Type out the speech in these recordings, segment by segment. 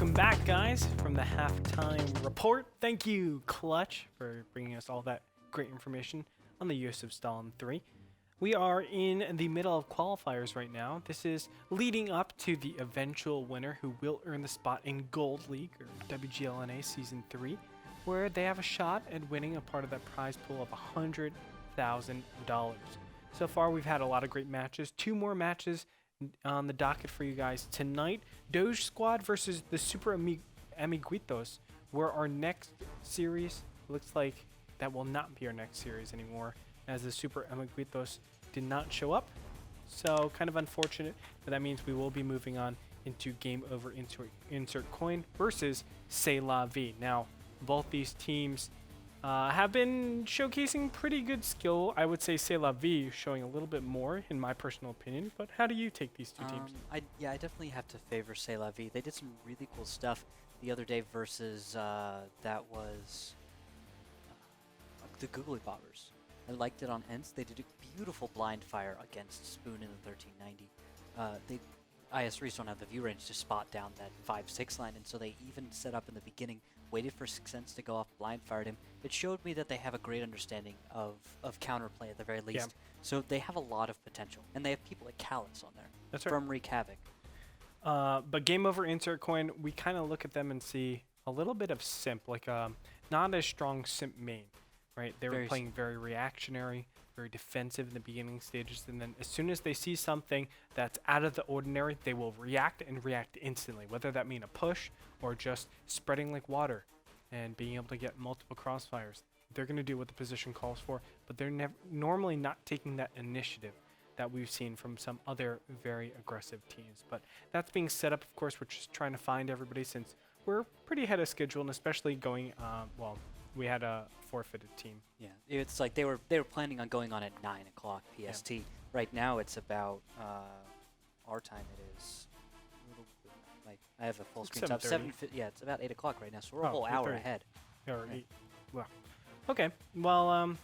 Welcome back, guys, from the halftime report. Thank you, Clutch, for bringing us all that great information on the use of Stalin 3. We are in the middle of qualifiers right now. This is leading up to the eventual winner who will earn the spot in Gold League, or WGLNA Season 3, where they have a shot at winning a part of that prize pool of $100,000. So far, we've had a lot of great matches. 2 more matches on the docket for you guys tonight. Doge Squad versus the Super Amiguitos, where our next series looks like that will not be our next series anymore, as the Super Amiguitos did not show up. So kind of unfortunate, but that means we will be moving on into Game Over Insert Coin versus C'est La Vie. Now, both these teams have been showcasing pretty good skill. I would say C'est La Vie showing a little bit more, in my personal opinion. But how do you take these two teams? I definitely have to favor C'est La Vie. They did some really cool stuff the other day versus that was the Googly Bobbers. I liked it on Ents. They did a beautiful blind fire against Spoon in the 1390. IS3s don't have the view range to spot down that 5-6 line, and so they even set up in the beginning, waited for 6 cents to go off, blind fired him. It showed me that they have a great understanding of counterplay at the very least. Yeah. So they have a lot of potential, and they have people like Callus on there. That's right. From Wreak Havoc. But Game Over Insert Coin, we kind of look at them and see a little bit of simp, like not as strong simp main, right? They were playing very reactionary, very defensive in the beginning stages, and then as soon as they see something that's out of the ordinary, they will react and react instantly, whether that mean a push or just spreading like water and being able to get multiple crossfires. They're going to do what the position calls for, but they're normally not taking that initiative that we've seen from some other very aggressive teams. But that's being set up, of course. We're just trying to find everybody since we're pretty ahead of schedule, and especially going, well, we had a forfeited team. Yeah, it's like they were planning on going on at 9 o'clock PST. Yeah. Right now it's about our time. It is like I have a full screen. It's 7. Yeah, it's about 8 o'clock right now, so we're a whole hour ahead. Or 8. Well, okay. Well,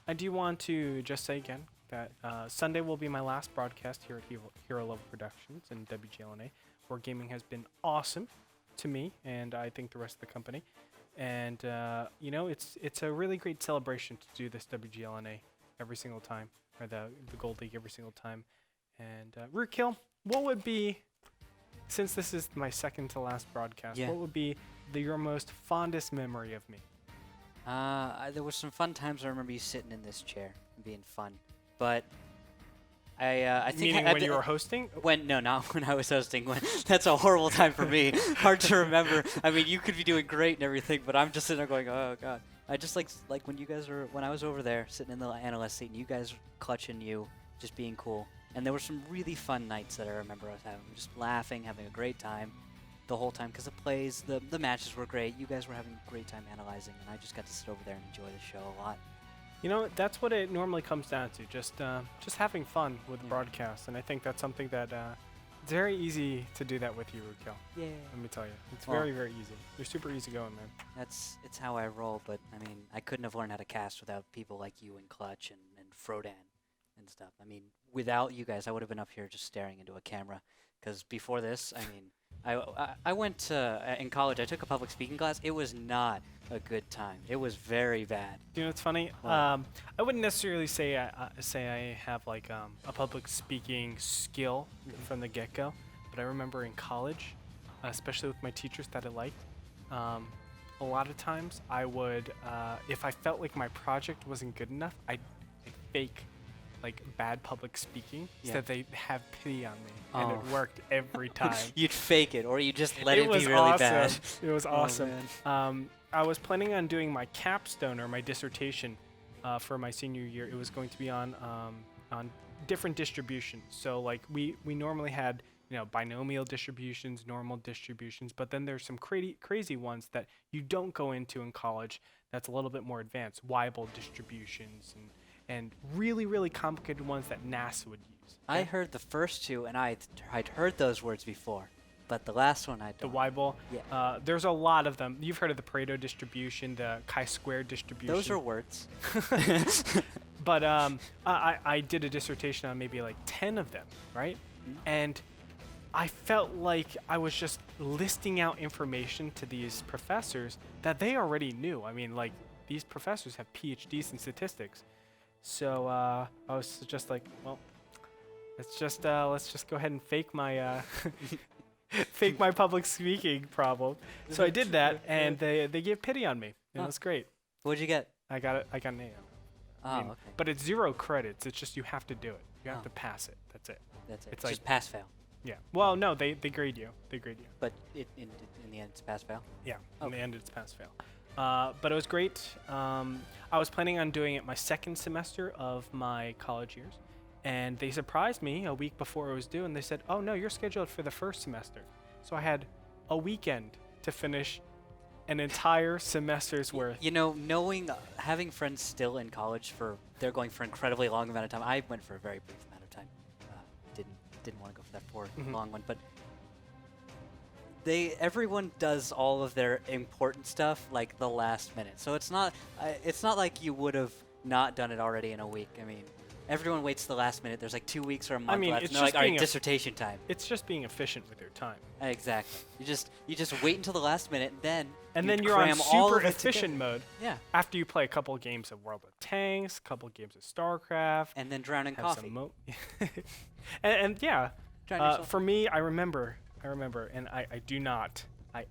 I do want to just say again that Sunday will be my last broadcast here at Hero Level Productions and WGLNA, where gaming has been awesome to me and I think the rest of the company. And you know, it's a really great celebration to do this WGLNA every single time, or the Gold League every single time. And Rootkill, what would be, since this is my second to last broadcast, what would be your most fondest memory of me? There were some fun times. I remember you sitting in this chair and being fun, but I think meaning when you were hosting? Not when I was hosting. That's a horrible time for me. Hard to remember. I mean, you could be doing great and everything, but I'm just sitting there going, oh god. I just like when I was over there sitting in the analyst seat and you guys clutching you, just being cool. And there were some really fun nights that I remember us having, just laughing, having a great time the whole time, because the plays, the matches were great. You guys were having a great time analyzing, and I just got to sit over there and enjoy the show a lot. You know, that's what it normally comes down to, just having fun with the broadcast, and I think that's something that it's very easy to do that with you, Rootkill. Yeah. Let me tell you, it's very, very easy. You're super easy going, man. It's how I roll, but I mean, I couldn't have learned how to cast without people like you and Clutch and Frodan and stuff. I mean, without you guys, I would have been up here just staring into a camera, because before this, I mean, I went to, in college, I took a public speaking class. It was not a good time. It was very bad. You know, it's funny. I wouldn't necessarily say I have like a public speaking skill from the get-go, but I remember in college, especially with my teachers that I liked, a lot of times I would, if I felt like my project wasn't good enough, I'd fake like bad public speaking so that they have pity on me, and it worked every time. You'd fake it, or you just let it be really awesome. bad. It was awesome. I was planning on doing my capstone or my dissertation for my senior year. It was going to be on different distributions. So like we normally had, you know, binomial distributions, normal distributions, but then there's some crazy ones that you don't go into in college. That's a little bit more advanced, Weibull distributions and really, really complicated ones that NASA would use. I heard the first two, and I'd heard those words before, but the last one I don't. The Weibull? Yeah. There's a lot of them. You've heard of the Pareto distribution, the chi-squared distribution. Those are words. But I did a dissertation on maybe like 10 of them, right? Mm-hmm. And I felt like I was just listing out information to these professors that they already knew. I mean, like, these professors have PhDs in statistics. So I was just like, well, let's just go ahead and fake my fake my public speaking problem. So I did that, and they gave pity on me. It was great. What'd you get? I got an A. Oh, okay. But it's 0 credits. It's just you have to do it. You have to pass it. That's it. That's it. It's It's just pass fail. Yeah. Well, no, they grade you. They grade you. But in the end, it's pass fail. Yeah. In the end, it's pass fail. But it was great. I was planning on doing it my second semester of my college years, and they surprised me a week before it was due, and they said, "Oh no, you're scheduled for the first semester." So I had a weekend to finish an entire semester's worth. You know, having friends still in college they're going for an incredibly long amount of time. I went for a very brief amount of time. Didn't want to go for that long one, but everyone does all of their important stuff like the last minute. So it's not like you would have not done it already in a week. I mean, everyone waits to the last minute. There's like 2 weeks or a month left, it's and they're like, just all right, being dissertation time. It's just being efficient with your time. Exactly. You just wait until the last minute, and then you you're on cram all super of it efficient together. mode. Yeah. After you play a couple of games of World of Tanks, a couple of games of StarCraft, And then drown in have coffee. some and yeah, Drown yourself. for me, I remember, and I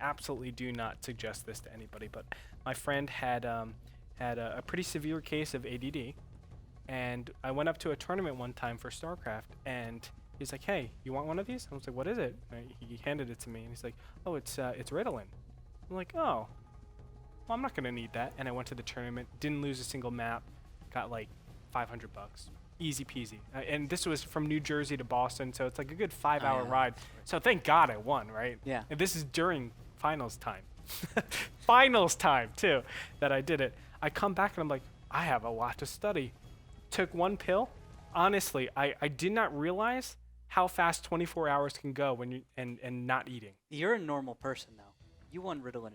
absolutely do not suggest this to anybody, but my friend had a pretty severe case of ADD, and I went up to a tournament one time for StarCraft, and he's like, "Hey, you want one of these?" I was like, "What is it?" And he handed it to me, and he's like, "Oh, it's Ritalin." I'm like, "Oh, well, I'm not gonna need that." And I went to the tournament, didn't lose a single map, got like $500, easy peasy. And this was from New Jersey to Boston, so it's like a good 5-hour ride. So thank God I won, right? Yeah. And this is during finals time, finals time too, that I did it. I come back and I'm like, I have a lot to study. Took one pill. Honestly, I did not realize how fast 24 hours can go when you and not eating. You're a normal person, though. You won Ritalin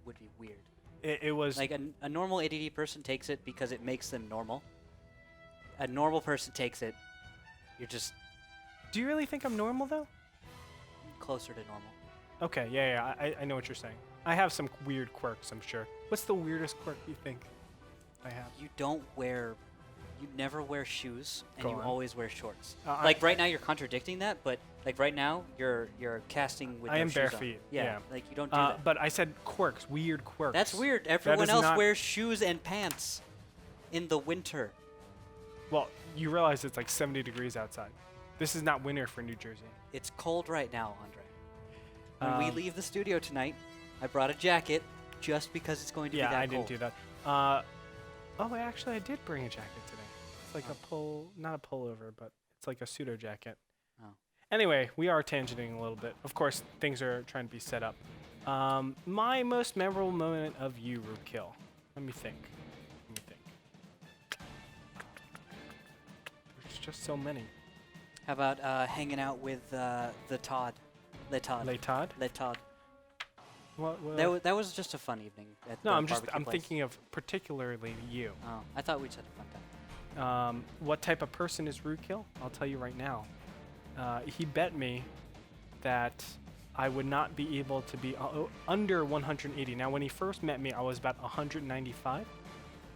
would be weird. It was like a normal ADD person takes it because it makes them normal. A normal person takes it, you're just Do you really think I'm normal though? closer to normal. Okay, yeah, I know what you're saying. I have some weird quirks, I'm sure. What's the weirdest quirk you think I have? You never wear shoes, and Go you on. always wear shorts. I- Like right now, you're contradicting that, but like right now, you're casting with I no am shoes bare on. feet, Yeah, yeah. like you don't do that. But I said quirks, weird quirks. That's weird. That Everyone is else not- wears shoes and pants in the winter. Well, you realize it's like 70 degrees outside. This is not winter for New Jersey. It's cold right now, Andre. When we Um, leave the studio tonight, I brought a jacket just because it's going to be that Yeah, I cold. didn't do that. Oh, actually, I did bring a jacket today. It's like not a pullover, but it's like a pseudo jacket. Oh. Anyway, we are tangenting a little bit. Of course, things are trying to be set up. My most memorable moment of you, Rootkill. Let me think. There's just so many. How about hanging out with the Todd? Le Todd. Le Todd? Le Todd. What? That was just a fun evening. At No, the I'm barbecue place. thinking of particularly you. Oh, I thought we'd had a fun time. What type of person is Rootkill? I'll tell you right now. He bet me that I would not be able to be under 180. Now, when he first met me, I was about 195,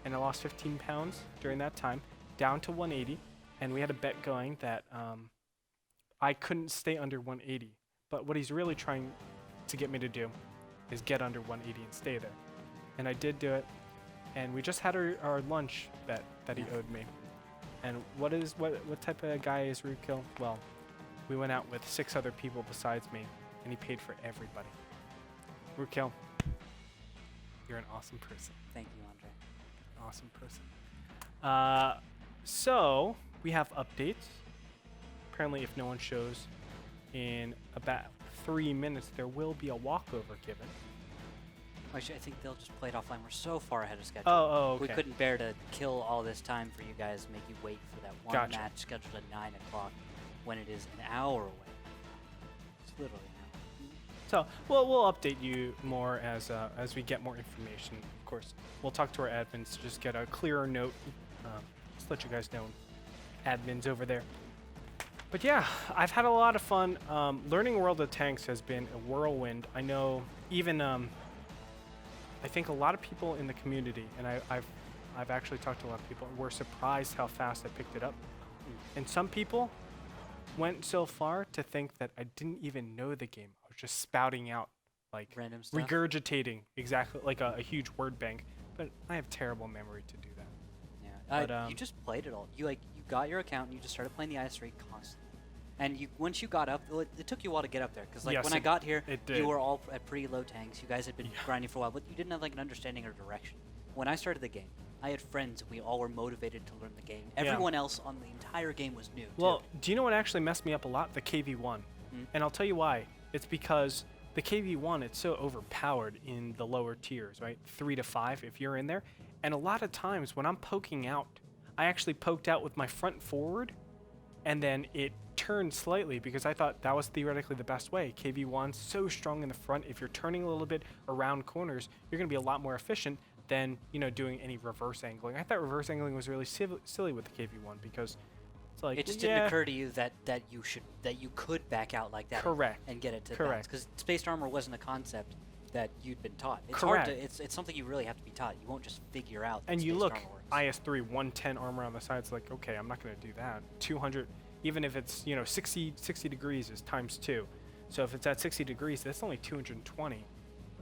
and I lost 15 pounds during that time, down to 180, and we had a bet going that I couldn't stay under 180. But what he's really trying to get me to do is get under 180 and stay there. And I did do it, and we just had our lunch bet that he owed me. And what type of guy is Rootkill? Well, we went out with 6 other people besides me, and he paid for everybody. Rootkill, you're an awesome person. Thank you, Andre. Awesome person. So we have updates. Apparently, if no one shows in about 3 minutes, there will be a walkover given. Actually, I think they'll just play it offline. We're so far ahead of schedule. Oh, okay. We couldn't bear to kill all this time for you guys, make you wait for that one Gotcha. match scheduled at 9 o'clock when it is an hour away. It's literally an hour. So we'll update you more as we get more information. Of course, we'll talk to our admins to just get a clearer note. Just let you guys know, admins over there. But yeah, I've had a lot of fun. Learning World of Tanks has been a whirlwind. I know even I think a lot of people in the community, and I've actually talked to a lot of people, were surprised how fast I picked it up. And some people went so far to think that I didn't even know the game. I was just spouting out like Random stuff. regurgitating exactly like a huge word bank. But I have terrible memory to do that. Yeah. But, You just played it all. You got your account and you just started playing the IS3 constantly. And once you got up, it took you a while to get up there, because like Yes, when I got here, it did. you were all at pretty low tanks. You guys had been grinding for a while, but you didn't have like an understanding or direction. When I started the game, I had friends, and we all were motivated to learn the game. Everyone else on the entire game was new. Well, do you know what actually messed me up a lot? The KV1. And I'll tell you why. It's because the KV1, it's so overpowered in the lower tiers, right? 3 to 5 if you're in there. And a lot of times when I'm poking out, I actually poked out with my front forward, and then it turned slightly because I thought that was theoretically the best way. KV1's so strong in the front. If you're turning a little bit around corners, you're going to be a lot more efficient than, you know, doing any reverse angling. I thought reverse angling was really silly with the KV1 because it's like, it just didn't occur to you that you could back out like that. Correct. And get it to Correct. because spaced armor wasn't a concept that you'd been taught. It's Correct. hard to, it's something you really have to be taught. You won't just figure out that And you spaced look, armor works. IS3 110 armor on the side. It's like, okay, I'm not going to do that. 200, even if it's, you know, 60 degrees is times 2. So if it's at 60 degrees, that's only 220.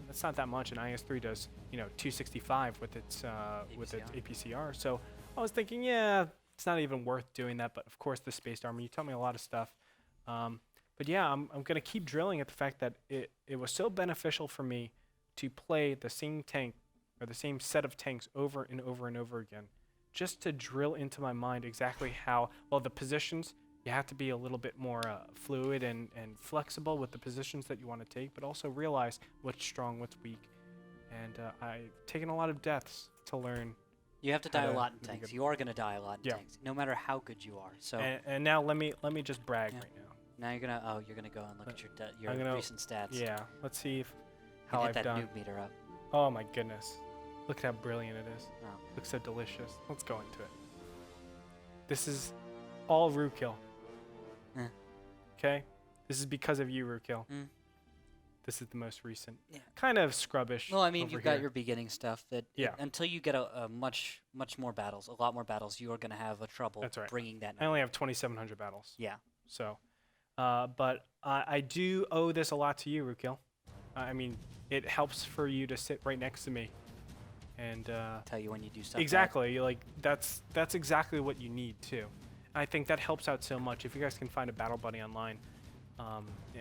That's not that much. And IS3 does, you know, 265 with its APCR. So I was thinking, yeah, it's not even worth doing that. But of course, the spaced armor, you taught me a lot of stuff. But yeah, I'm going to keep drilling at the fact that it was so beneficial for me to play the same tank or the same set of tanks over and over and over again, just to drill into my mind exactly how, well, the positions, you have to be a little bit more fluid and flexible with the positions that you want to take, but also realize what's strong, what's weak. And I've taken a lot of deaths to learn. You have to die how a to lot in be tanks. good. You are going to die a lot in Yeah. tanks, no matter how good you are. So And now let me just brag Yeah. right now. now you're gonna go and look at your I'm gonna- recent stats. Yeah, let's see if And how hit I've that done. noob meter up. Oh my goodness. Look at how brilliant it is. Oh. Looks so delicious. Let's go into it. This is all Rookil. Eh. Okay? This is because of you, Rookil. Mm. This is the most recent. Yeah. Kind of scrubbish. Well, I mean, over you've got here. your beginning stuff that Yeah. until you get a much more battles, a lot more battles, you are going to have a trouble That's right. bringing that. I only have 2,700 battles. Yeah. So, but I do owe this a lot to you, Rookil. I mean, it helps for you to sit right next to me. And Tell you when you do stuff. exactly, like that's exactly what you need too. I think that helps out so much if you guys can find a battle buddy online,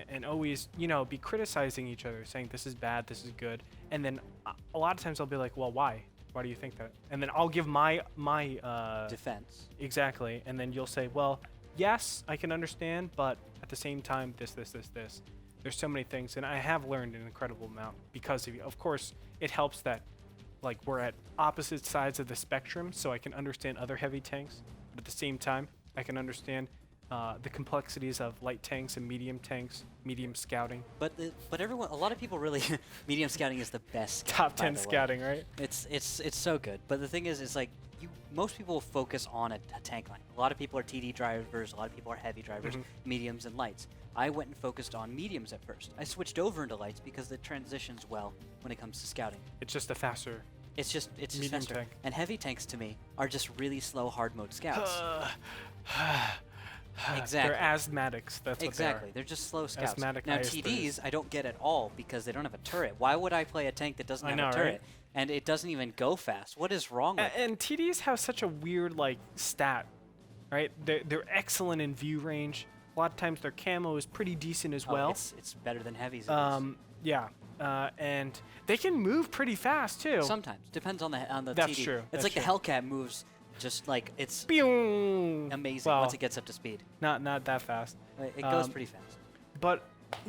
and always, you know, be criticizing each other, saying this is bad, this is good, and then a lot of times I'll be like, well, why do you think that? And then I'll give my defense. exactly, and then you'll say, well, yes, I can understand, but at the same time, this. There's so many things, and I have learned an incredible amount because of you. Of course, it helps that like we're at opposite sides of the spectrum, so I can understand other heavy tanks, but at the same time, I can understand the complexities of light tanks and medium scouting. But everyone, a lot of people really, medium scouting is the best. Top by 10 the way. scouting, right? It's so good. But the thing is, it's like most people focus on a tank line. A lot of people are TD drivers. A lot of people are heavy drivers, mediums and lights. I went and focused on mediums at first. I switched over into lights because it transitions well when it comes to scouting. It's just a faster. It's just Medium faster. tank. And heavy tanks to me are just really slow hard mode scouts. Exactly. They're asthmatics. That's Exactly. what They're just slow scouts. Asthmatic Now IS3s. TDs I don't get at all because they don't have a turret. Why would I play a tank that doesn't I have know, a turret? right? And it doesn't even go fast. What is wrong they with are. And TDs have such a weird like stat, right? They're excellent in view range. A lot of times their camo is pretty decent as Oh, well. it's better than heavies. at least. Yeah. And they can move pretty fast too. Sometimes depends on the That's TD. true, It's that's like true. the Hellcat moves just like it's Pew! amazing Well, once it gets up to speed. not that fast. It goes pretty fast. But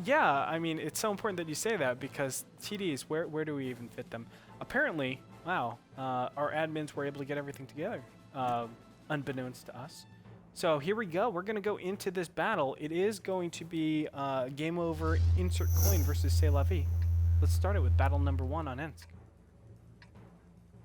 yeah, I mean, it's so important that you say that because TDs, where do we even fit them? Apparently, wow, our admins were able to get everything together, unbeknownst to us. So here we go. We're going to go into this battle. It is going to be game over, insert coin versus C'est La Vie. Let's start it with battle number 1 on Ensk.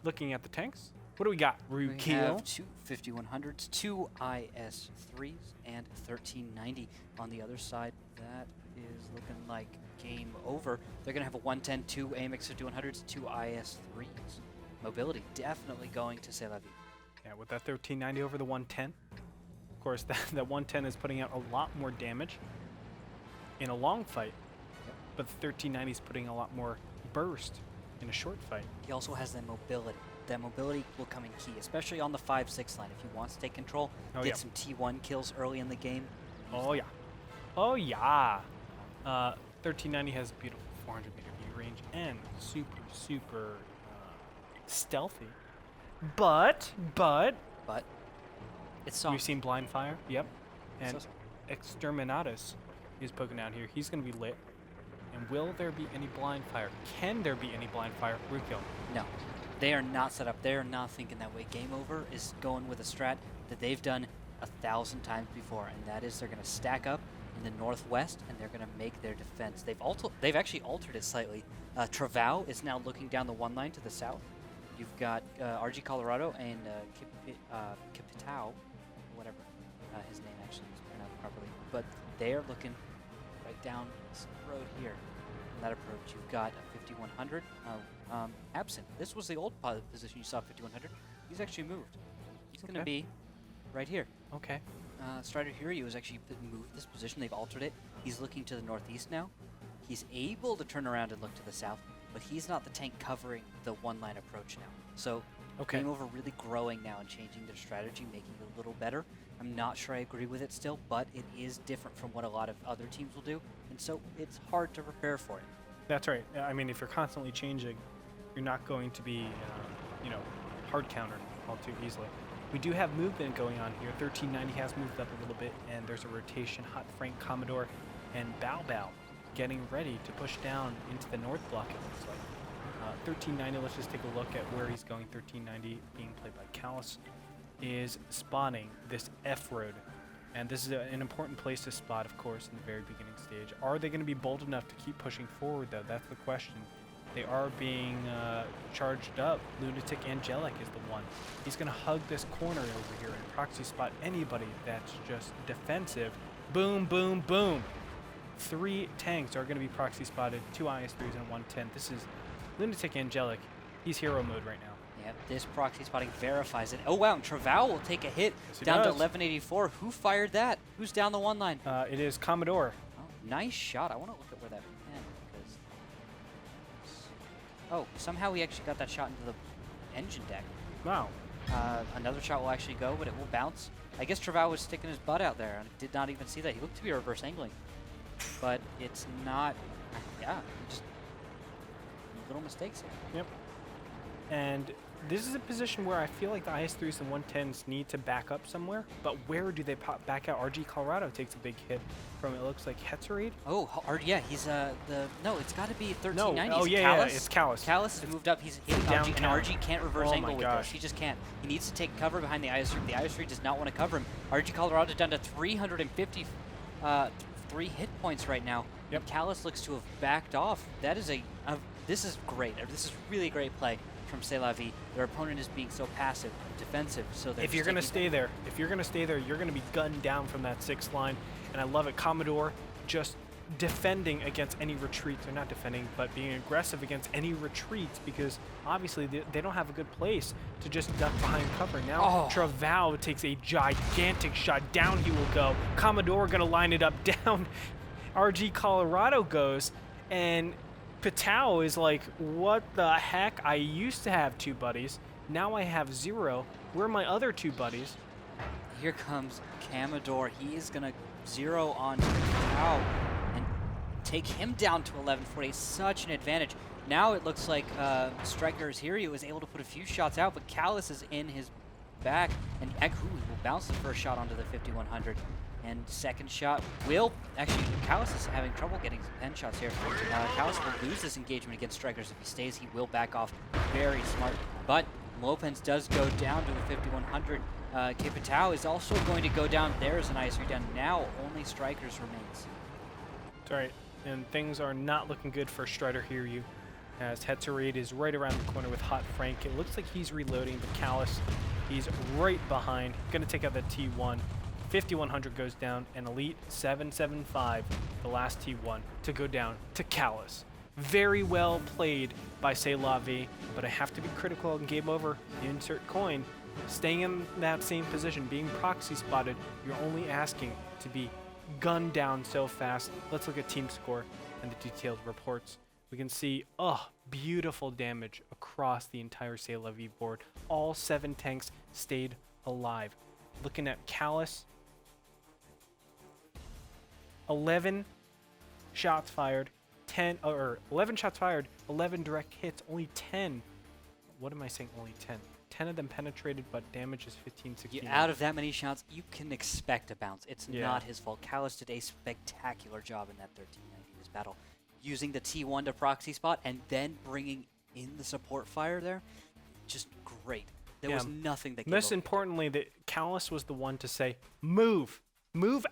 Looking at the tanks, What do we got? We Rukil. have two 5100s, two IS3s, and 1390 on the other side. That is looking like game over. They're going to have a 110, two AMX 5100s, two IS3s. Mobility definitely going to C'est La Vie. Yeah, with that 1390 over the 110. Of course, that 110 is putting out a lot more damage in a long fight, but the 1390 is putting a lot more burst in a short fight. He also has that mobility. That mobility will come in key, especially on the 5-6 line. If he wants to take control, get some T1 kills early in the game. Oh yeah. Oh yeah. 1390 has a beautiful 400-meter view range and super stealthy. But it's soft. we've seen blind fire. Yep. And So- Exterminatus is poking out here. He's going to be lit. And will there be any blind fire? Can there be any blind fire? Rukil. No, they are not set up. They are not thinking that way. Game Over is going with a strat that they've done 1,000 times before, and that is they're going to stack up in the northwest, and they're going to make their defense. They've actually altered it slightly. Travau is now looking down the one line to the south. You've got RG Colorado and Capitao, whatever his name actually is pronounced properly, but they are looking right down this road here. On that approach, you've got a 5100 absent. This was the old position you saw 5100. He's actually moved. He's going to be right here. Okay. Strider Hiryu has actually moved this position. They've altered it. He's looking to the northeast now. He's able to turn around and look to the south, but he's not the tank covering the one-line approach now. So Game Over really growing now and changing their strategy, making it a little better. I'm not sure I agree with it still, but it is different from what a lot of other teams will do, and so it's hard to prepare for it. That's right. I mean, if you're constantly changing, you're not going to be, hard countered all too easily. We do have movement going on here. 1390 has moved up a little bit, and there's a rotation. Hot Frank, Commodore, and Bao Bao getting ready to push down into the north block, it looks like. 1390, let's just take a look at where he's going. 1390, being played by Callus, is spotting this F road. And this is an important place to spot, of course, in the very beginning stage. Are they going to be bold enough to keep pushing forward, though? That's the question. They are being charged up. Lunatic Angelic is the one. He's going to hug this corner over here and proxy spot anybody that's just defensive. Boom, boom, boom. 3 tanks are going to be proxy spotted, 2 IS3s and 110. This is Lunatic Angelic. He's hero mode right now. Yep, this proxy spotting verifies it. Oh wow, and Travau will take a hit Yes, he down to does. 1184. Who fired that? Who's down the one line? It is Commodore. Oh, nice shot. I want to look at where that went, because... Oh, somehow he actually got that shot into the engine deck. Wow. Another shot will actually go, but it will bounce. I guess Travau was sticking his butt out there, and did not even see that. He looked to be reverse angling. But it's not... Yeah, just little mistakes here. Yep. And this is a position where I feel like the IS3s and 110s need to back up somewhere, but where do they back out? RG Colorado takes a big hit from, it looks like Hetzerid. Oh, yeah, he's no, it's got to be 1390. No, oh yeah, Callus. it's Callus. Callus has moved up. He's hitting down RG, and counter. RG can't reverse Oh angle my with gosh. this. He just can't. He needs to take cover behind the IS3. The IS3 does not want to cover him. RG Colorado down to 350 3 hit points right now. Yep. And Callus looks to have backed off. That is this is great. This is really a great play from C'est La Vie. Their opponent is being so passive, defensive. So If you're going to stay there, you're going to be gunned down from that 6th line. And I love it. Commodore just defending against any retreats. They're not defending, but being aggressive against any retreats, because obviously they don't have a good place to just duck behind cover. Now Travau takes a gigantic shot. Down he will go. Commodore going to line it up down. RG Colorado goes, and Patao is like, what the heck? I used to have 2 buddies. Now I have 0. Where are my other 2 buddies? Here comes Commodore. He is going to 0 on Patao and take him down to 1148. Such an advantage. Now it looks like Striker's Hiryu was able to put a few shots out, but Callus is in his back, and Ekhu will bounce the first shot onto the 5100. And second shot will... Actually, Callus is having trouble getting some pen shots here. Callus will lose this engagement against Strikers. If he stays, he will back off. Very smart. But Lopez does go down to the 5100. Capitao is also going to go down. There's an IS3 down. Now only Strikers remains. That's right. And things are not looking good for Strider Hiryu. as Hetzerid is right around the corner with Hot Frank. It looks like he's reloading, but Callus, he's right behind. Going to take out the T1. 5100 goes down, and Elite 775, the last T1, to go down to Callus. Very well played by C'est La Vie, but I have to be critical in Game Over. Insert coin. Staying in that same position, being proxy spotted, you're only asking to be gunned down so fast. Let's look at team score and the detailed reports. We can see, beautiful damage across the entire C'est La Vie board. All 7 tanks stayed alive. Looking at Callus, 11 shots fired, 11 shots fired, 11 direct hits, only 10. What am I saying? Only 10. 10 of them penetrated, but damage is 15, 16. Out of that many shots, you can expect a bounce. It's not his fault. Callus did a spectacular job in that 1390 this battle, using the T1 to proxy spot and then bringing in the support fire there. Just great. There was nothing that. Most importantly, that Callus was the one to say, "Move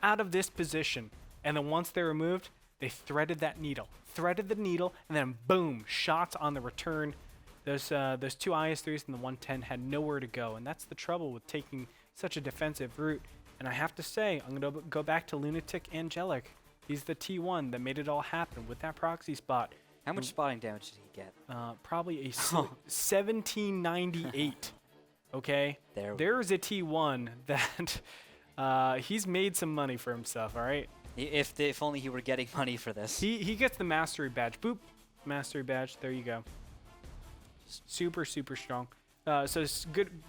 out of this position." And then once they were moved, they threaded the needle, and then boom, shots on the return. Those 2 IS-3s and the 110 had nowhere to go, and that's the trouble with taking such a defensive route. And I have to say, I'm going to go back to Lunatic Angelic. He's the T1 that made it all happen with that proxy spot. How much spotting damage did he get? Probably a 1798. Okay? There's a T1 that he's made some money for himself, all right? If only he were getting money for this. He gets the mastery badge. Boop. Mastery badge. There you go. Super, super strong. So it's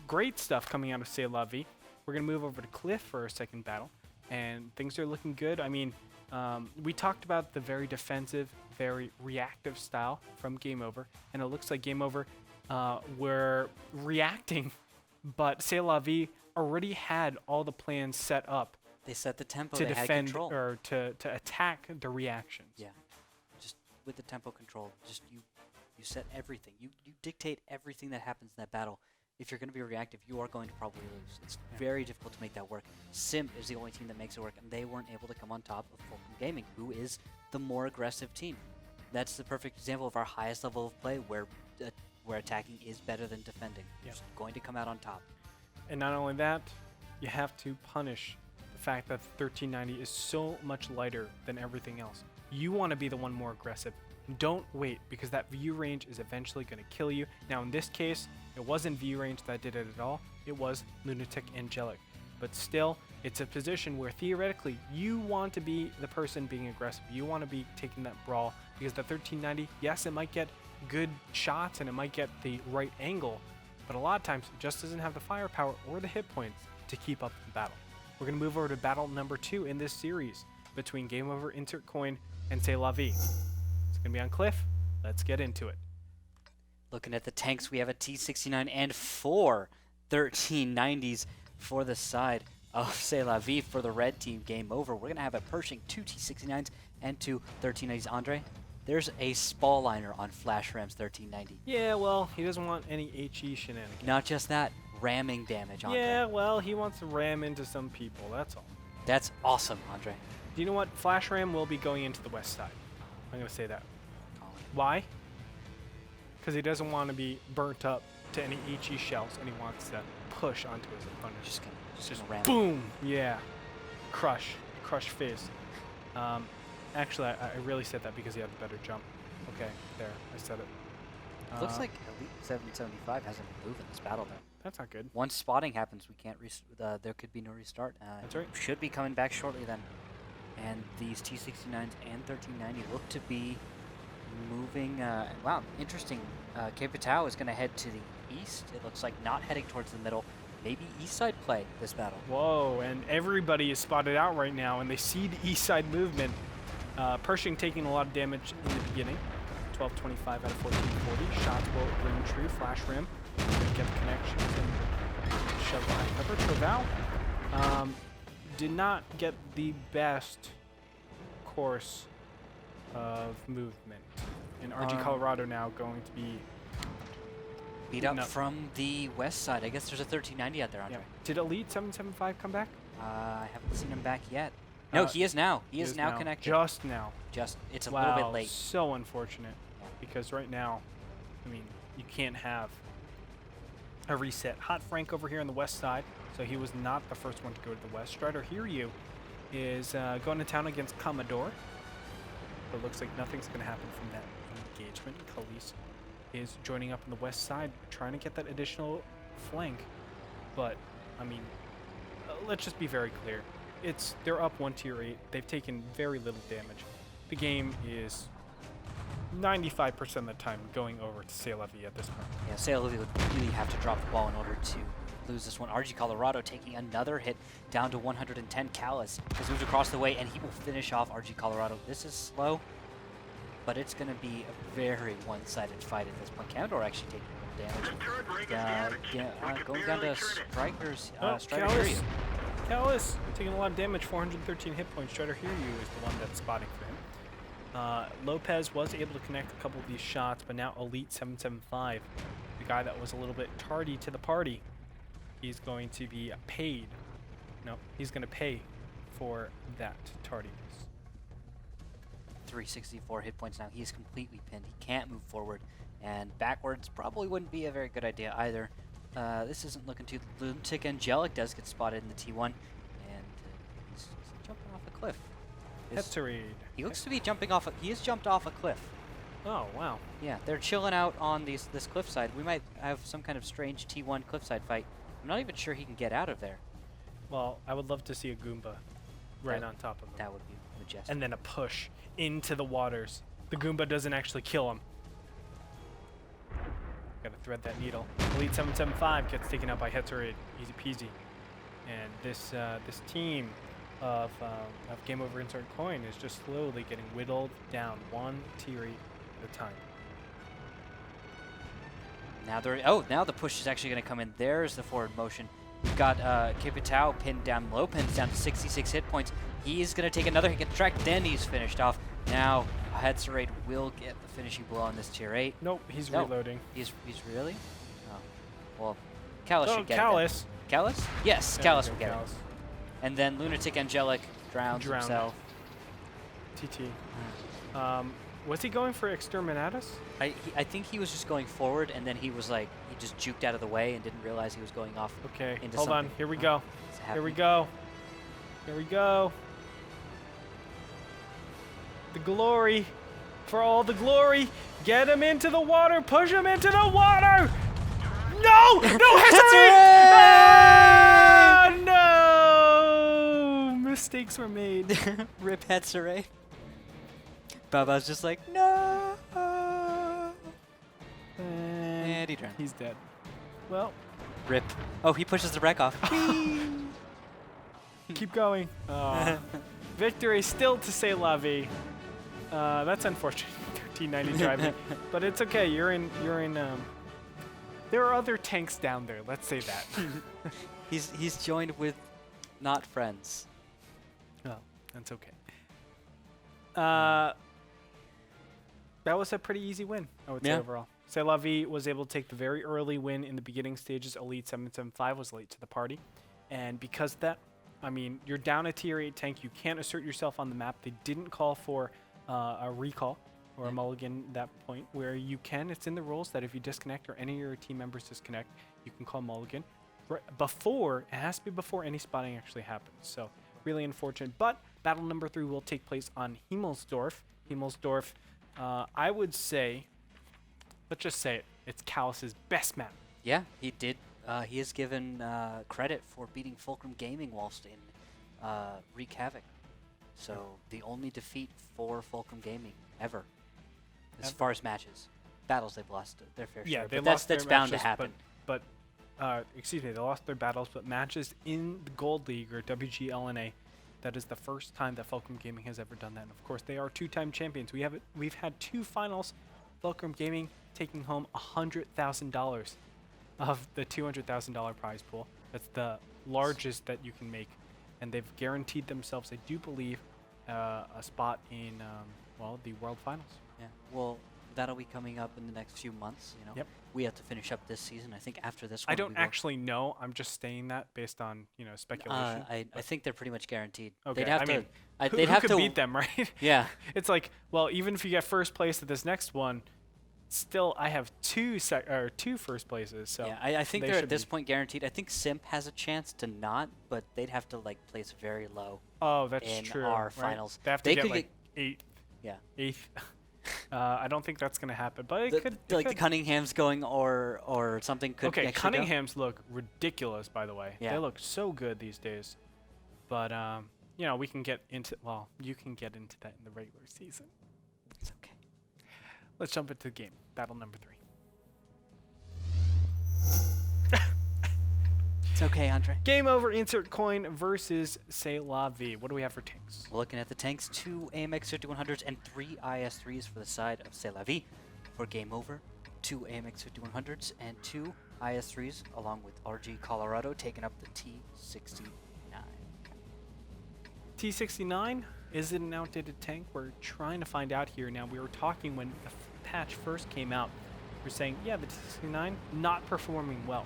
great stuff coming out of C'est La Vie. We're going to move over to Cliff for our second battle, and things are looking good. I mean, we talked about the very defensive, very reactive style from Game Over, and it looks like Game Over were reacting, but C'est La Vie already had all the plans set up. They set the tempo to they defend had control. Or to attack the reactions. Yeah, just with the tempo control, just you set everything. You dictate everything that happens in that battle. If you're going to be reactive, you are going to probably lose. It's very difficult to make that work. Simp is the only team that makes it work, and they weren't able to come on top of Fulcrum Gaming, who is the more aggressive team. That's the perfect example of our highest level of play, where attacking is better than defending. Just going to come out on top. And not only that, you have to punish the fact that the 1390 is so much lighter than everything else. You want to be the one more aggressive. Don't wait, because that view range is eventually going to kill you. Now in this case, it wasn't view range that did it at all. It was Lunatic Angelic. But still, it's a position where theoretically you want to be the person being aggressive. You want to be taking that brawl, because the 1390, yes, it might get good shots and it might get the right angle, but a lot of times it just doesn't have the firepower or the hit points to keep up the battle. We're going to move over to battle number 2 in this series between Game Over, Insert Coin, and C'est La Vie. It's going to be on Cliff. Let's get into it. Looking at the tanks, we have a T69 and 4 1390s for the side of C'est La Vie for the red team. Game Over. We're going to have a Pershing, 2 T69s and 2 1390s. Andre, there's a Spall liner on Flash Ram's 1390. Yeah, well, he doesn't want any HE shenanigans. Not just that, ramming damage, Andre. Yeah, well, he wants to ram into some people, that's all. That's awesome, Andre. Do you know what? Flash Ram will be going into the west side. I'm going to say that. Why? Because he doesn't want to be burnt up to any HE shells, and he wants to push onto his opponent. Just gonna ram. Boom! Yeah. Crush face. Actually, I really said that because he had the better jump. Okay, there, I said it. Looks like Elite 775 hasn't moved in this battle, though. That's not good. Once spotting happens, we can't there could be no restart. That's right. Should be coming back shortly then. And these T69s and 1390 look to be moving. Wow, interesting. Capitao is going to head to the east. It looks like not heading towards the middle. Maybe east side play this battle. Whoa, and everybody is spotted out right now, and they see the east side movement. Pershing taking a lot of damage in the beginning. 1225 out of 1440. Shots will ring true. Flash Ram. Get the connections and shove behind cover. Troval did not get the best course of movement. And RG Colorado now going to be beat up from the west side. I guess there's a 1390 out there, Andre. Yeah. Did Elite 775 come back? I haven't seen him back yet. No, he is now. He is now connected. Just now. It's a little bit late. So unfortunate. Yeah. because right now, I mean, you can't have a reset. Hot Frank over here on the west side, so he was not the first one to go to the west. Strider Hiryu is going to town against Commodore. But it looks like nothing's going to happen from that engagement. Khalees is joining up on the west side, trying to get that additional flank. But, I mean, let's just be very clear. They're up 1 tier 8. They've taken very little damage. The game is 95% of the time going over to C'est La Vie at this point. Yeah, C'est La Vie would really have to drop the ball in order to lose this one. RG Colorado taking another hit down to 110. Callus has moved across the way, and he will finish off RG Colorado. This is slow, but it's going to be a very one-sided fight at this point. Commodore actually taking damage. Going down to Strikers. Strider Hiryu. Callus taking a lot of damage, 413 hit points. Strider Hiryu is the one that's spotting for him. Lopez was able to connect a couple of these shots, but now Elite 775, the guy that was a little bit tardy to the party, he's going to be paid. No, he's going to pay for that tardiness. 364 hit points now. He's completely pinned. He can't move forward, and backwards probably wouldn't be a very good idea either. This isn't looking too. Lunatic Angelic does get spotted in the T1, and he's jumping off a cliff. Hetzerade. He looks to be jumping off. He has jumped off a cliff. Oh, wow. Yeah, they're chilling out on this cliffside. We might have some kind of strange T1 cliffside fight. I'm not even sure he can get out of there. Well, I would love to see a Goomba right on top of him. That would be majestic. And then a push into the waters. The Goomba doesn't actually kill him. Gotta thread that needle. Elite 775 gets taken out by Hetzerade. Easy peasy. And this team of Game Over Insert Coin is just slowly getting whittled down 1 tier 8 at a time. Now the push is actually going to come in. There's the forward motion. We've got Kipitao pinned down low, pins down to 66 hit points. He's going to take another hit, get tracked, then he's finished off. Now Hetzerade will get the finishing blow on this tier 8. Nope, he's reloading. He's really? Oh. Well, Callus should get Callus. it. Callus? Yes, Yeah, Callus will get Callus. it. And then Lunatic Angelic drowns himself. TT. Was he going for Exterminatus? I think he was just going forward, and then he was like, he just juked out of the way and didn't realize he was going off. Okay, into hold on. something. Here we go. It's Here we happening. go. Here we go. The glory. For all the glory. Get him into the water. Push him into the water. No! No! Hesitate! Ah, no! Mistakes were made. Rip Hetzerade. Baba's just like, no! And he drowned. He's dead. Well, Rip. Oh, he pushes the wreck off. keep going. Victory still to C'est La Vie. That's unfortunate. 1390 driving, but it's okay. You're in. There are other tanks down there. Let's say that. He's joined with not friends. Oh, that's okay. That was a pretty easy win, I would say, overall. C'est La Vie was able to take the very early win in the beginning stages. Elite 775 was late to the party. And because of that, I mean, you're down a tier 8 tank. You can't assert yourself on the map. They didn't call for a recall or a mulligan at that point, where you can. It's in the rules that if you disconnect or any of your team members disconnect, you can call mulligan. It has to be before any spotting actually happens. So really unfortunate. But battle number 3 will take place on Himmelsdorf. Himmelsdorf, I would say, let's just say it, it's Callus's best map. Yeah, he did. He is given credit for beating Fulcrum Gaming whilst in Wreak Havoc. So the only defeat for Fulcrum Gaming ever, as far as matches. Battles they've lost their fair share. They but lost that's their bound matches, to happen. But excuse me, they lost their battles, but matches in the Gold League or WGLNA, that is the first time that Fulcrum Gaming has ever done that. And of course, they are 2-time champions. We've had 2 finals. Fulcrum Gaming taking home $100,000 of the $200,000 prize pool. That's the largest that you can make, and they've guaranteed themselves, I do believe, a spot in the World Finals. Yeah. Well, that'll be coming up in the next few months. You know. Yep. We have to finish up this season. I think after this one. I don't actually know. I'm just saying that based on speculation. I think they're pretty much guaranteed. Okay. They'd have I mean, they'd have who to could beat them, right? Yeah. It's like, well, even if you get first place at this next one, still, I have two first places. So yeah, I think they they're at should this be- point guaranteed. I think Simp has a chance to not, but they'd have to like place very low Oh, that's in true. our right? finals. They have to They get could like eighth. Yeah. Eighth. I don't think that's gonna happen, but it could. It Like the could. Cunningham's going or something could Okay, actually go. Cunningham's look ridiculous, by the way. Yeah. They look so good these days. But you know, we can get into you can get into that in the regular season. It's okay. Let's jump into the game. Battle number 3. It's okay, Andre. Game over. Insert coin versus C'est La Vie. What do we have for tanks? We're looking at the tanks, 2 AMX 5100s and 3 IS3s for the side of C'est La Vie. For game over, 2 AMX 5100s and 2 IS3s, along with RG Colorado taking up the T69. T69, is it an outdated tank? We're trying to find out here now. We were talking when the patch first came out. We're saying, yeah, the T69 not performing well.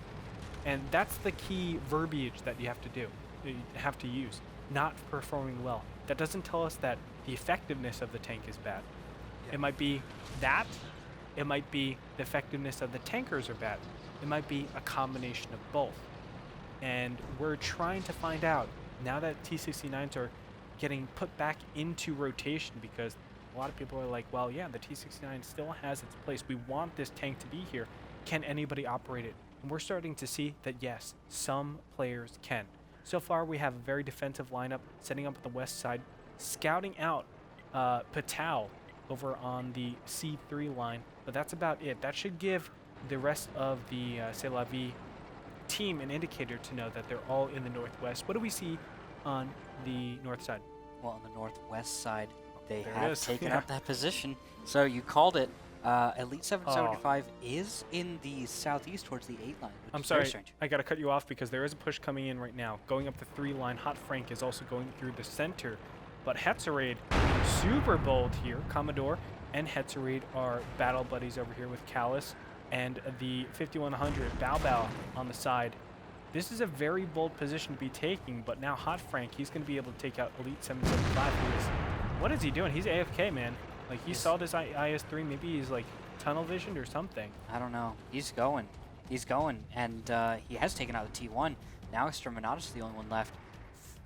And that's the key verbiage that you have to do, you have to use. Not performing well. That doesn't tell us that the effectiveness of the tank is bad. It might be that. It might be the effectiveness of the tankers are bad. It might be a combination of both. And we're trying to find out now that T69s are getting put back into rotation, because a lot of people are like, well, yeah, the T69 still has its place. We want this tank to be here. Can anybody operate it? And we're starting to see that, yes, some players can. So far, we have a very defensive lineup setting up at the west side, scouting out Patau over on the C3 line. But that's about it. That should give the rest of the C'est La Vie team an indicator to know that they're all in the northwest. What do we see on the north side? Well, on the northwest side, they There it have is. taken Yeah. up that position. So you called it. Elite 775 is in the southeast towards the 8 line, which I'm is very sorry, strange. I gotta cut you off because there is a push coming in right now. Going up the 3 line, Hot Frank is also going through the center. But Hetzerade, super bold here. Commodore and Hetzerade are battle buddies over here with Callus. And the 5100 Bao Bao on the side. This is a very bold position to be taking, but now Hot Frank, he's going to be able to take out Elite 775. What is he doing? He's AFK, man. Like, he saw this IS-3. Maybe he's, like, tunnel visioned or something. I don't know. He's going. He's going. And he has taken out the T1. Now Exterminatus is the only one left.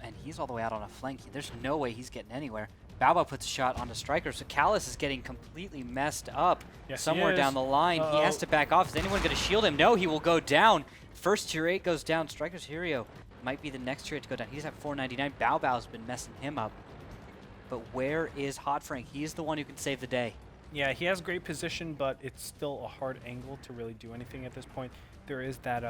And he's all the way out on a flank. There's no way he's getting anywhere. Bao Bao puts a shot onto Striker, so Callus is getting completely messed up Yes, somewhere he is. down the line. He has to back off. Is anyone going to shield him? No, he will go down. First tier 8 goes down. Striker's Hero might be the next tier 8 to go down. He's at 499. Bao Bao's been messing him up. But where is Hot Frank? He's the one who can save the day. Yeah, he has great position, but it's still a hard angle to really do anything at this point. There is that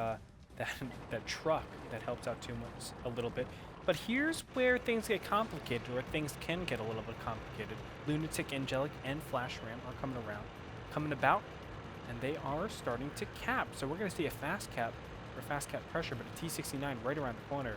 that truck that helps out too much a little bit. But here's where things get complicated, or things can get a little bit complicated. Lunatic, Angelic, and Flash Ram are coming about, and they are starting to cap. So we're going to see a fast cap, or fast cap pressure, but a T69 right around the corner.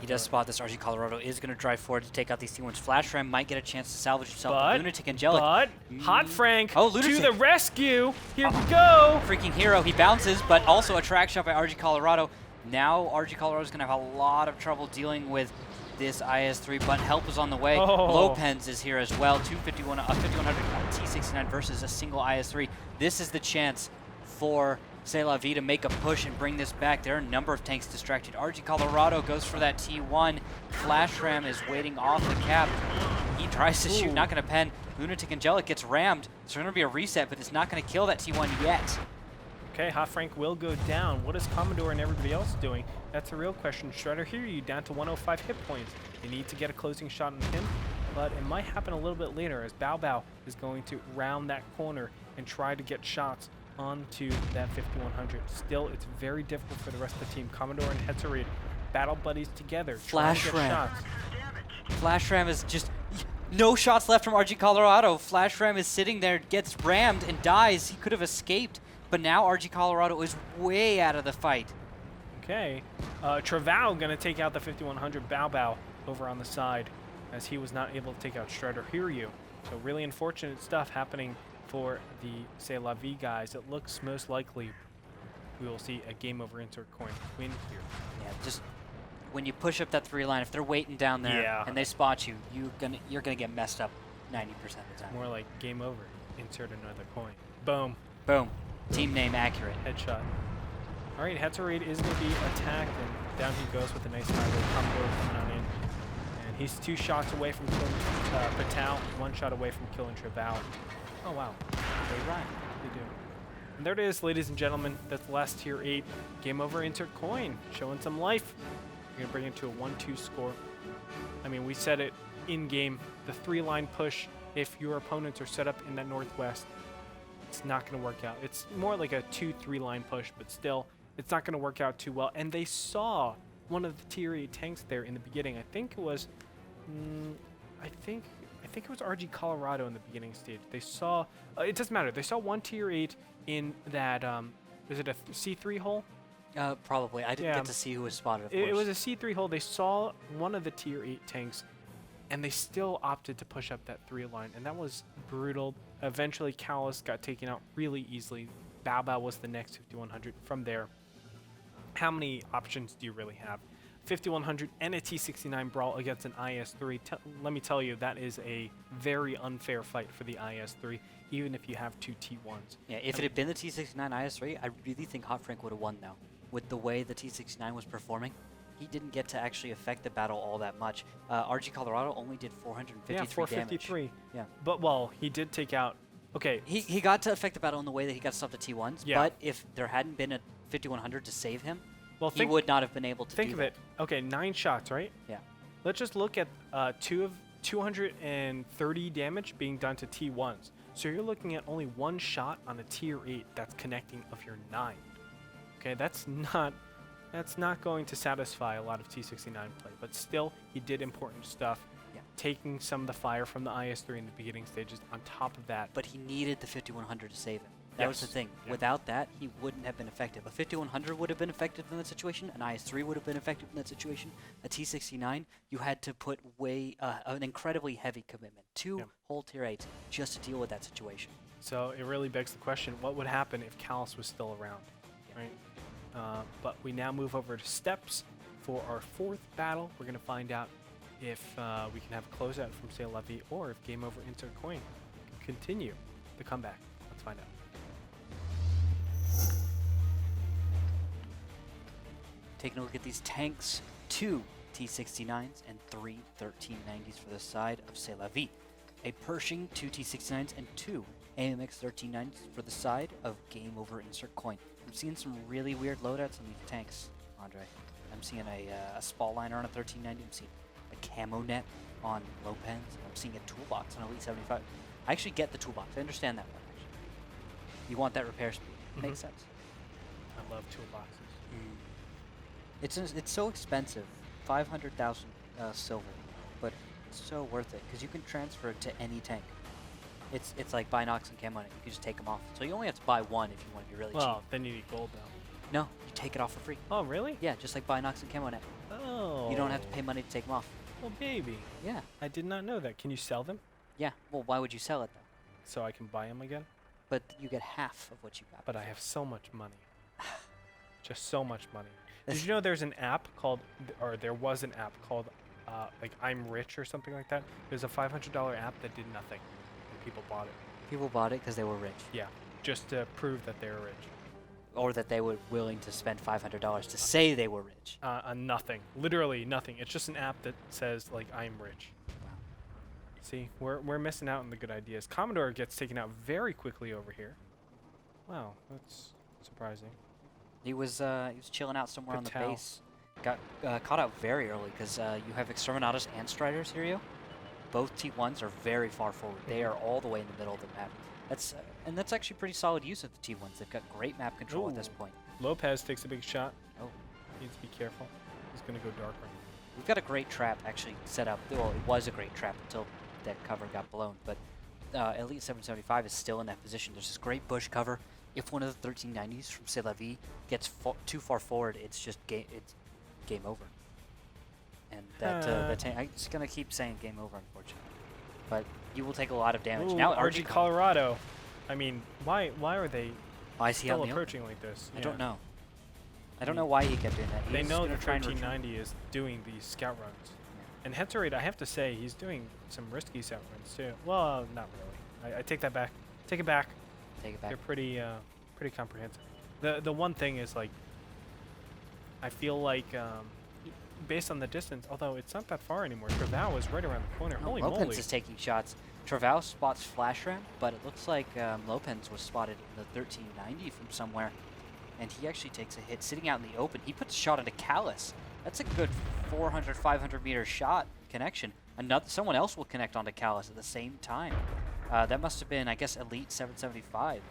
He does spot this. RG Colorado is going to drive forward to take out these T1s. Flash Ram might get a chance to salvage himself. But Lunatic, Angelic. But Hot Frank Oh, to Lunatic. the rescue. Here we go. Freaking hero. He bounces, but also a track shot by RG Colorado. Now RG Colorado is going to have a lot of trouble dealing with this IS-3, but help is on the way. Oh. Lopez is here as well. 5100 T69 versus a single IS-3. This is the chance for C'est La Vie to make a push and bring this back. There are a number of tanks distracted. RG Colorado goes for that T1. Flash Ram is waiting off the cap. He tries to shoot, not going to pen. Lunatic Angelic gets rammed. There's going to be a reset, but it's not going to kill that T1 yet. Okay, Hot Frank will go down. What is Commodore and everybody else doing? That's a real question. Shredder, here you down to 105 hit points. You need to get a closing shot on him, but it might happen a little bit later as Bao Bao is going to round that corner and try to get shots onto that 5100. Still, it's very difficult for the rest of the team. Commodore and Hetzerade battle buddies together. Flash Ram. Shots. Flash Ram is just no shots left from RG Colorado. Flash Ram is sitting there, gets rammed and dies. He could have escaped, but now RG Colorado is way out of the fight. Okay, Travau gonna take out the 5100 Bao Bao over on the side as he was not able to take out Shredder Hiryu. So really unfortunate stuff happening for the C'est La Vie guys. It looks most likely we will see a game over insert coin win here. Yeah, just when you push up that 3 line, if they're waiting down there and they spot you, you're gonna get messed up 90% of the time. More like game over, insert another coin. Boom. Boom. Team name accurate. Headshot. All right, Hetzerid is going to be attacked, and down he goes with a nice highway combo coming on in. And he's 2 shots away from killing Patel, 1 shot away from killing Trevau. Oh, wow. They rhyme. They do. And there it is, ladies and gentlemen. That's the last tier 8. Game over, insert coin. Showing some life. We're going to bring it to a 1-2 score. I mean, we said it in-game. The 3-line push, if your opponents are set up in that northwest, it's not going to work out. It's more like a 2-3 line push, but still, it's not going to work out too well. And they saw one of the tier 8 tanks there in the beginning. I think it was, I think it was RG Colorado in the beginning stage. They saw, it doesn't matter. They saw one tier 8 in that, is it a C3 hole? Probably. I didn't get to see who was spotted, of course. It was a C3 hole. They saw one of the tier 8 tanks, and they still opted to push up that 3 line, and that was brutal. Eventually, Callus got taken out really easily. Bao Bao was the next 5100 from there. How many options do you really have? 5100 and a T69 brawl against an IS-3. Let me tell you, that is a very unfair fight for the IS-3, even if you have 2 T1s. Yeah, if it had been the T69 IS-3, I really think Hot Frank would have won now. With the way the T69 was performing, he didn't get to actually affect the battle all that much. RG Colorado only did 453 yeah, 453. damage. Yeah. But, well, he did take out... Okay. He got to affect the battle in the way that he got to stop the T1s, yeah. But if there hadn't been a 5100 to save him, well, he would not have been able to think of it. Okay, 9 shots, right? Yeah. Let's just look at 230 damage being done to T1s. So you're looking at only 1 shot on a tier 8 that's connecting of your 9. Okay, that's not going to satisfy a lot of T69 play, but still, he did important stuff. Yeah. Taking some of the fire from the IS-3 in the beginning stages on top of that. But he needed the 5100 to save him. That was the thing. Yeah. Without that, he wouldn't have been effective. A 5100 would have been effective in that situation. An IS-3 would have been effective in that situation. A T69, you had to put an incredibly heavy commitment. 2 whole tier 8s just to deal with that situation. So it really begs the question, what would happen if Callus was still around, right? But we now move over to steps for our 4th battle. We're going to find out if we can have a closeout from C'est La Vie or if game over insert coin can continue the comeback. Let's find out. Taking a look at these tanks, 2 T69s and 3 1390s for the side of C'est La Vie. A Pershing, 2 T69s and 2 AMX 1390s for the side of game over insert coin. I'm seeing some really weird loadouts on these tanks, Andre. I'm seeing a spall liner on a 1390. I'm seeing a camo net on Lopez. I'm seeing a toolbox on Elite 75. I actually get the toolbox. I understand that one, actually. You want that repair speed. Makes sense. I love toolboxes. It's so expensive, 500,000 silver, but it's so worth it because you can transfer it to any tank. It's like buy Nox and camo net. You can just take them off. So you only have to buy 1 if you want to be really cheap. Well, then you need gold though. No, you take it off for free. Oh, really? Yeah, just like buy Nox and camo net. Oh. You don't have to pay money to take them off. Oh, baby. Yeah. I did not know that. Can you sell them? Yeah. Well, why would you sell it though? So I can buy them again? But you get half of what you got. But I have so much money. Just so much money. Did you know there's an app called, or there was an app called, like I'm Rich or something like that? There's a $500 app that did nothing, and people bought it. People bought it because they were rich. Yeah, just to prove that they were rich. Or that they were willing to spend $500 to say they were rich. Nothing. Literally nothing. It's just an app that says, like, I'm rich. Wow. See, we're missing out on the good ideas. Commodore gets taken out very quickly over here. Wow, that's surprising. He was chilling out somewhere on the Patel. base. Got caught out very early because you have Exterminatus and Striders here. Both T1s are very far forward. They are all the way in the middle of the map. That's actually pretty solid use of the T1s. They've got great map control at this point. Lopez takes a big shot. Oh. Needs to be careful. He's going to go darker. We've got a great trap actually set up. Well, it was a great trap until that cover got blown. But Elite 775 is still in that position. There's this great bush cover. If one of the 1390s from C'est La Vie gets too far forward, it's just game over. And that I'm just gonna keep saying game over, unfortunately. But you will take a lot of damage. Ooh, Now RG Colorado. I mean, why are they why is he still on the approaching like this? I don't know. I don't know why he kept doing that. They know the 1390 is doing these scout runs. Yeah. And Hetzerid, I have to say, he's doing some risky scout runs too. Well, not really. I take that back. Take it back. take it back. They're pretty comprehensive. The one thing is, like, I feel like based on the distance, although it's not that far anymore, Travau is right around the corner. Holy Lopez moly. is taking shots. Travau spots Flash Ram, but it looks like Lopez was spotted in the 1390 from somewhere, and he actually takes a hit sitting out in the open. He puts a shot into Callus. That's a good 400, 500 meter shot connection. Someone else will connect onto Callus at the same time. That must have been, I guess, Elite 775.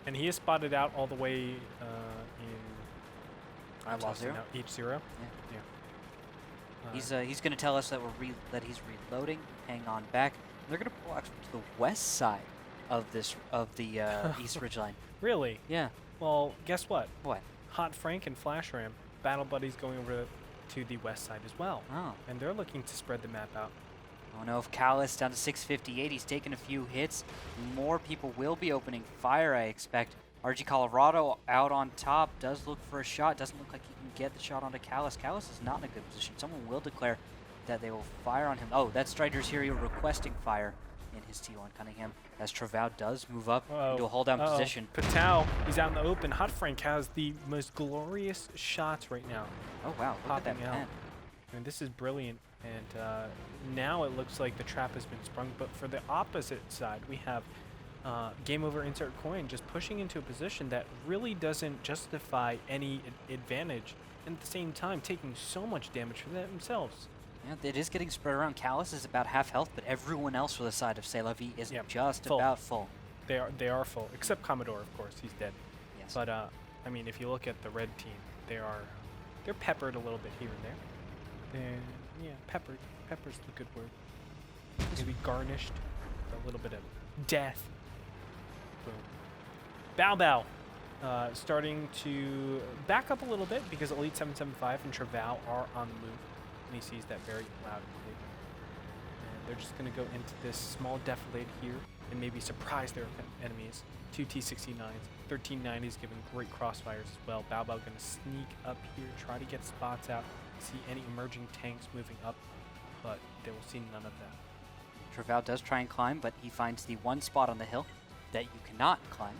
And he is spotted out all the way in... I Hotel lost it Zero? now. H0? Yeah. He's going to tell us that that he's reloading. Hang on back. They're going to pull actually to the west side of the East Ridgeline. Really? Yeah. Well, guess what? What? Hot Frank and Flash Ram, battle buddies going over to the west side as well. Oh. And they're looking to spread the map out. Oh no, if Callus down to 658, he's taken a few hits. More people will be opening fire, I expect. RG Colorado out on top, does look for a shot. Doesn't look like he can get the shot onto Callus. Callus is not in a good position. Someone will declare that they will fire on him. Oh, that's Strider's Hero requesting fire in his T1 Cunningham, as Travau does move up into a hold-down position. Patau, he's out in the open. Hot Frank has the most glorious shots right now. Oh wow, look at that Popping out. pen. I mean, this is brilliant. And now it looks like the trap has been sprung. But for the opposite side, we have Game Over Insert Coin just pushing into a position that really doesn't justify any advantage. And at the same time, taking so much damage for themselves. Yeah, it is getting spread around. Callus is about half health, but everyone else for the side of C'est La Vie is just full. about full. They are full, except Commodore, of course. He's dead. Yes. But I mean, if you look at the red team, they're peppered a little bit here and there. Yeah, peppered. Pepper's the good word. Maybe garnished with a little bit of death. Boom. Bao Bao starting to back up a little bit because Elite 775 and Travau are on the move. And he sees that very loud and clear. And they're just going to go into this small defilade here and maybe surprise their enemies. 2 T69s, 1390s giving great crossfires as well. Bao Bao going to sneak up here, try to get spots out, see any emerging tanks moving up, but they will see none of that. Travau does try and climb, but he finds the one spot on the hill that you cannot climb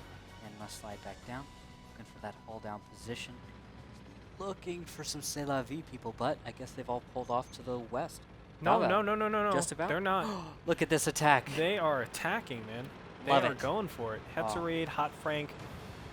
and must slide back down. Looking for that hold-down position. Looking for some C'est La Vie people, but I guess they've all pulled off to the west. No. Just about? They're not. Look at this attack. They are attacking, man. They Love are it. going for it. Hetzerade, Hot Frank,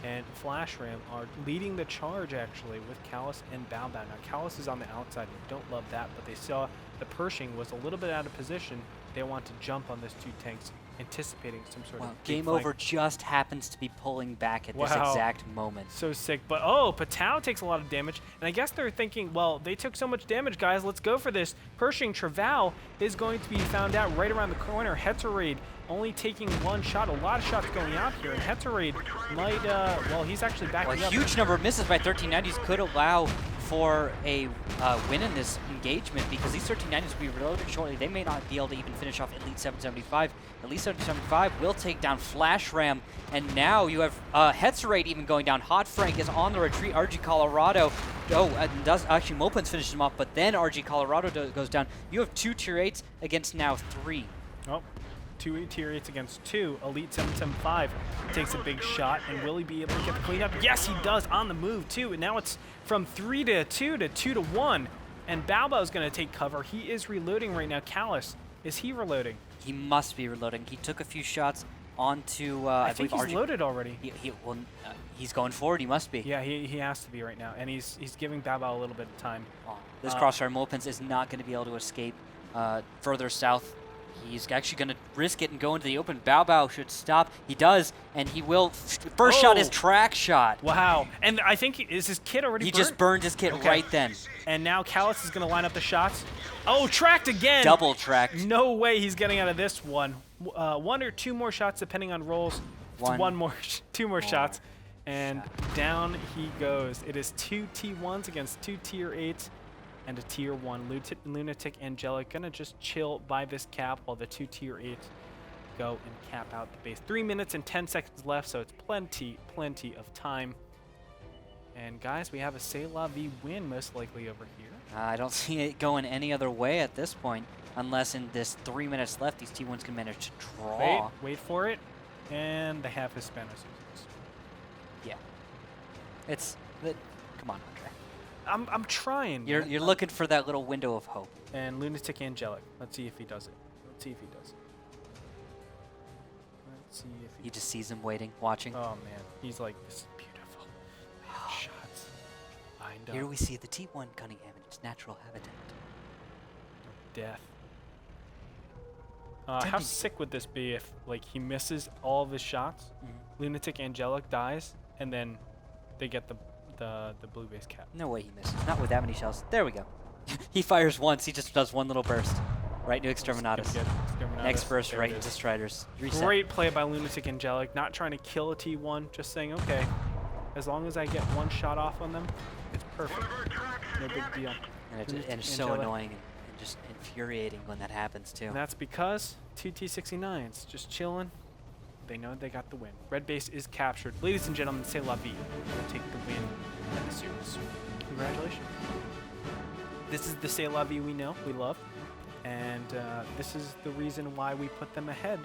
and Flash Ram are leading the charge, actually, with Callus and Bao Bao. Now, Callus is on the outside. We don't love that, but they saw the Pershing was a little bit out of position. They want to jump on those two tanks, anticipating some sort of big Game flank. Over just happens to be pulling back at this Wow. exact moment. So sick. But, Patau takes a lot of damage. And I guess they're thinking, well, they took so much damage, guys. Let's go for this. Pershing Travau is going to be found out right around the corner. Hetzerade only taking one shot. A lot of shots going out here. And Hetzerade might, well, he's actually backing A up. huge number of misses by 1390s could allow for a win in this engagement, because these 1390s will be reloaded shortly. They may not be able to even finish off Elite 775. Elite 775 will take down Flash Ram, and now you have Hetzerade even going down. Hot Frank is on the retreat. RG Colorado, does actually Mopens finishes him off, but then RG Colorado goes down. You have 2 tier 8s against now 3. Oh, 2 tier 8s against 2. Elite 775 takes a big shot, and will he be able to get the cleanup? Yes, he does, on the move, too. And now it's from 3 to 2 to 2 to 1. And Bao Bao's going to take cover. He is reloading right now. Callus, is he reloading? He must be reloading. He took a few shots onto, I think he's loaded already. He's going forward. He must be. Yeah, he has to be right now. And he's giving Bao Bao a little bit of time. This Crossfire Mopens is not going to be able to escape further south. He's actually going to risk it and go into the open. Bao Bao should stop. He does, and he will. First shot is track shot. Wow. And I think, is his kit already He burned? just burned his kit right then. And now Callus is going to line up the shots. Oh, tracked again. Double tracked. No way he's getting out of this one. 1 or 2 more shots, depending on rolls. Two more shots. And down he goes. It is 2 T1s against 2 tier 8s. And a tier 1 Lunatic Angelic gonna just chill by this cap while the 2 tier 8s go and cap out the base. 3 minutes and 10 seconds left, so it's plenty of time. And guys, we have a C'est La Vie win most likely over here. I don't see it going any other way at this point, unless in this 3 minutes left, these T1s can manage to draw. Wait for it. And they have Hispano Susans. Yeah. It's the. Come on, Andre. I'm trying. You're man. looking for that little window of hope. And Lunatic Angelic. Let's see if he does it. Let's see if he does it. Let's see if He just sees him waiting, watching. Oh man, he's like, this is beautiful. I have shots lined up. Here we see the T1 Cunningham in its natural habitat. Death. How Tempting. sick would this be if like he misses all of his shots, Lunatic Angelic dies, and then they get the blue base cap? No way he misses. Not with that many shells. There we go. He fires once. He just does one little burst. Right to Exterminatus. Next burst right into Striders. Reset. Great play by Lunatic Angelic. Not trying to kill a T1, just saying, okay, as long as I get one shot off on them, it's perfect. No big deal. And it's so Angelic. annoying and just infuriating when that happens too. And that's because two T69s just chilling. They know they got the win. Red base is captured. Ladies and gentlemen, c'est la vie. We'll take the win in the series. Congratulations. This is the c'est la vie we know, we love. And this is the reason why we put them ahead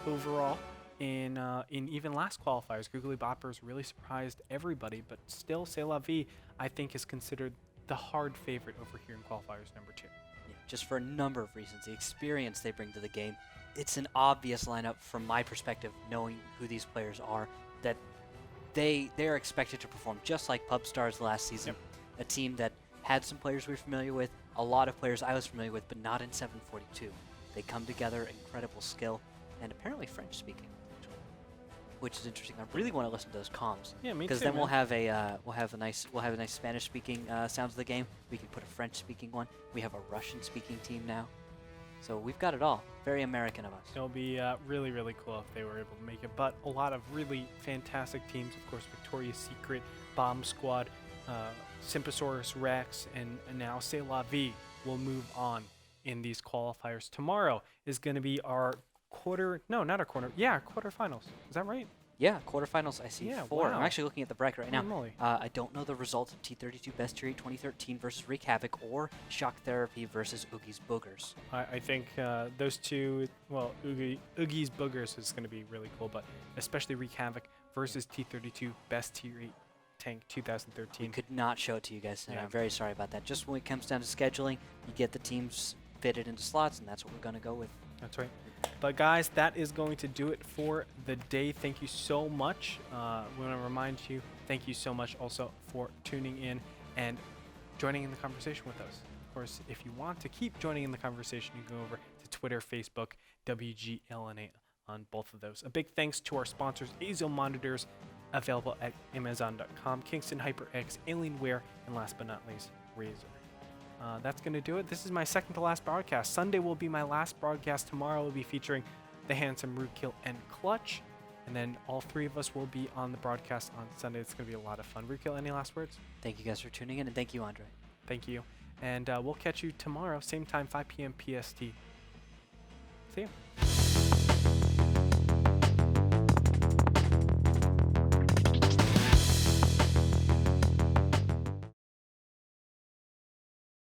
overall in even last qualifiers. Googly Boppers really surprised everybody, but still C'est La Vie, I think, is considered the hard favorite over here in qualifiers number 2. Yeah, just for a number of reasons. The experience they bring to the game. It's an obvious lineup from my perspective, knowing who these players are, that they're expected to perform just like Pub Stars last season. Yep. A team that had some players we were familiar with, a lot of players I was familiar with, but not in 742. They come together, incredible skill, and apparently French speaking, which is interesting. I really want to listen to those comms. Yeah, me too. Because then we'll have a nice Spanish speaking sounds of the game. We can put a French speaking one. We have a Russian speaking team now, so we've got it all. Very American of us. It'll be really, really cool if they were able to make it. But a lot of really fantastic teams, of course, Victoria's Secret, Bomb Squad, Sympasaurus Rex, and now C'est La Vie will move on in these qualifiers. Tomorrow is going to be our quarterfinals. Is that right? Yeah, quarterfinals. I see Yeah, 4. wow. I'm actually looking at the bracket right now. Holy moly. I don't know the results of T32 Best Tier 8 2013 versus Wreak Havoc or Shock Therapy versus Oogie's Boogers. I think those two, well, Oogie's Boogers is going to be really cool, but especially Wreak Havoc versus T32 Best Tier 8 Tank 2013. We could not show it to you guys tonight. Yeah. I'm very sorry about that. Just when it comes down to scheduling, you get the teams fitted into slots, and that's what we're going to go with. That's right. But guys, that is going to do it for the day. Thank you so much. We want to remind you, thank you so much also for tuning in and joining in the conversation with us. Of course, if you want to keep joining in the conversation, you can go over to Twitter, Facebook, WGLNA on both of those. A big thanks to our sponsors, Azo Monitors, available at Amazon.com, Kingston HyperX, Alienware, and last but not least, Razer. That's going to do it. This is my second to last broadcast. Sunday will be my last broadcast. Tomorrow will be featuring the handsome Rootkill and Clutch. And then all three of us will be on the broadcast on Sunday. It's going to be a lot of fun. Rootkill, any last words? Thank you guys for tuning in, and thank you, Andre. Thank you. And we'll catch you tomorrow, same time, 5 p.m. PST. See you.